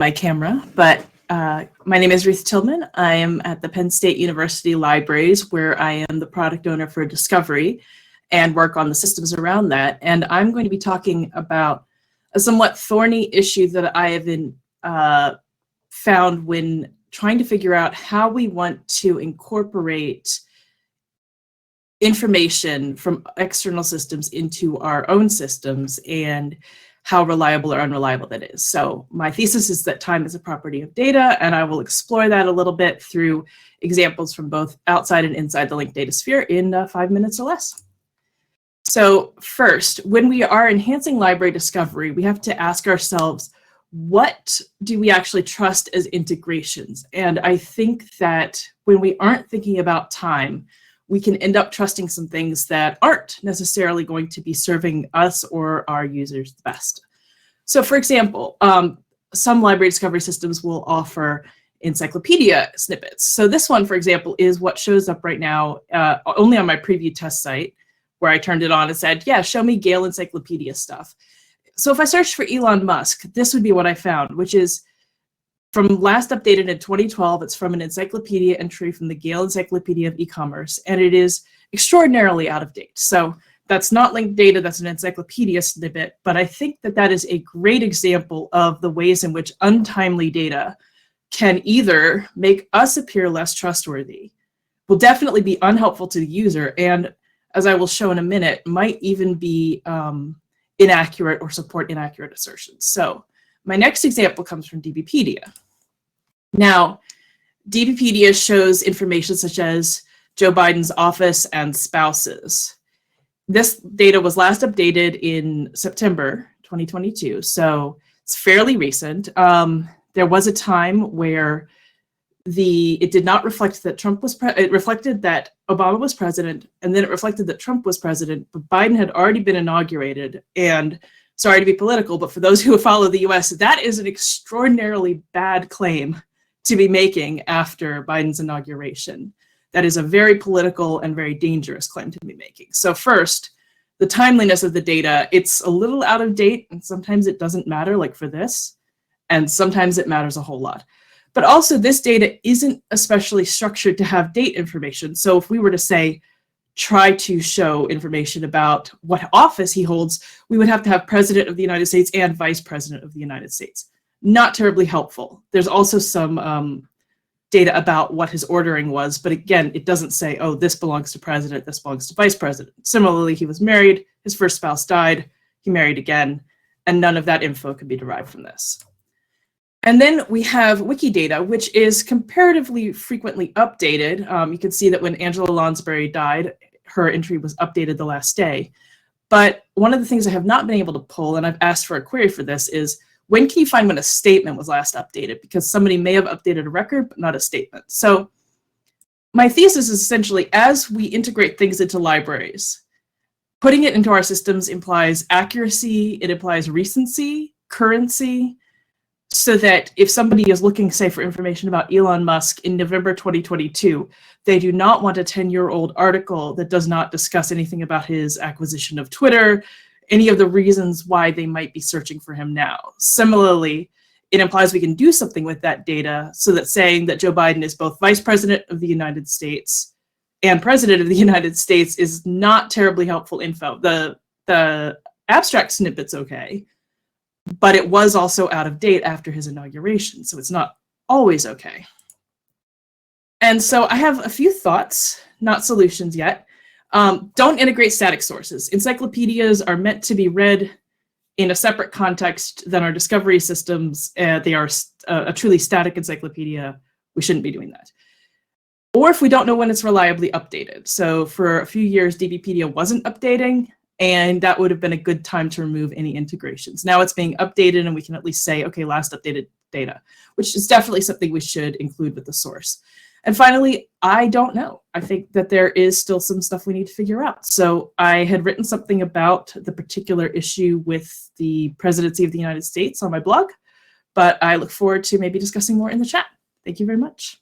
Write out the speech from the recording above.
my camera, but my name is Ruth Tillman. I am at the Penn State University Libraries, where I am the product owner for Discovery and work on the systems around that. And I'm going to be talking about a somewhat thorny issue that I have been found when trying to figure out how we want to incorporate information from external systems into our own systems and how reliable or unreliable that is. So my thesis is that time is a property of data, and I will explore that a little bit through examples from both outside and inside the linked data sphere in 5 minutes or less. So first, when we are enhancing library discovery, we have to ask ourselves, what do we actually trust as integrations? And I think that when we aren't thinking about time, we can end up trusting some things that aren't necessarily going to be serving us or our users the best. So for example, some library discovery systems will offer encyclopedia snippets. So this one, for example, is what shows up right now only on my preview test site, where I turned it on and said, yeah, show me Gale Encyclopedia stuff. So if I searched for Elon Musk, this would be what I found, which is from last updated in 2012, it's from an encyclopedia entry from the Gale Encyclopedia of E-commerce, and it is extraordinarily out of date. So that's not linked data, that's an encyclopedia snippet, but I think that that is a great example of the ways in which untimely data can either make us appear less trustworthy, will definitely be unhelpful to the user, and as I will show in a minute, might even be inaccurate or support inaccurate assertions. So my next example comes from dbpedia. Now, dbpedia shows information such as Joe Biden's office and spouses. This data was last updated in September 2022, so it's fairly recent. There was a time where it did not reflect that it reflected that Obama was president, and then it reflected that Trump was president, but Biden had already been inaugurated. And sorry to be political, but for those who follow the US, that is an extraordinarily bad claim to be making after Biden's inauguration. That is a very political and very dangerous claim to be making. So first, the timeliness of the data, it's a little out of date, and sometimes it doesn't matter, like for this, and sometimes it matters a whole lot. But also, this data isn't especially structured to have date information. So if we were to say, try to show information about what office he holds, we would have to have President of the United States and Vice President of the United States. Not terribly helpful. There's also some data about what his ordering was, but again, it doesn't say, oh, this belongs to President, this belongs to Vice President. Similarly, he was married, his first spouse died, he married again, and none of that info can be derived from this. And then we have Wikidata, which is comparatively frequently updated. You can see that when Angela Lansbury died, her entry was updated the last day. But one of the things I have not been able to pull, and I've asked for a query for this, is when can you find when a statement was last updated? Because somebody may have updated a record, but not a statement. So my thesis is essentially, as we integrate things into libraries, putting it into our systems implies accuracy, it implies recency, currency, so that if somebody is looking, say, for information about Elon Musk in November 2022, they do not want a 10-year-old article that does not discuss anything about his acquisition of Twitter, any of the reasons why they might be searching for him now. Similarly, it implies we can do something with that data so that saying that Joe Biden is both Vice President of the United States and President of the United States is not terribly helpful info. The abstract snippet's okay, but it was also out of date after his inauguration, so it's not always okay. And so I have a few thoughts, not solutions yet. Don't integrate static sources. Encyclopedias are meant to be read in a separate context than our discovery systems. They are a truly static encyclopedia. We shouldn't be doing that. Or if we don't know when it's reliably updated. So for a few years, dbpedia wasn't updating, and that would have been a good time to remove any integrations. Now it's being updated, and we can at least say, okay, last updated data, which is definitely something we should include with the source. And finally, I don't know. I think that there is still some stuff we need to figure out. So I had written something about the particular issue with the presidency of the United States on my blog, but I look forward to maybe discussing more in the chat. Thank you very much.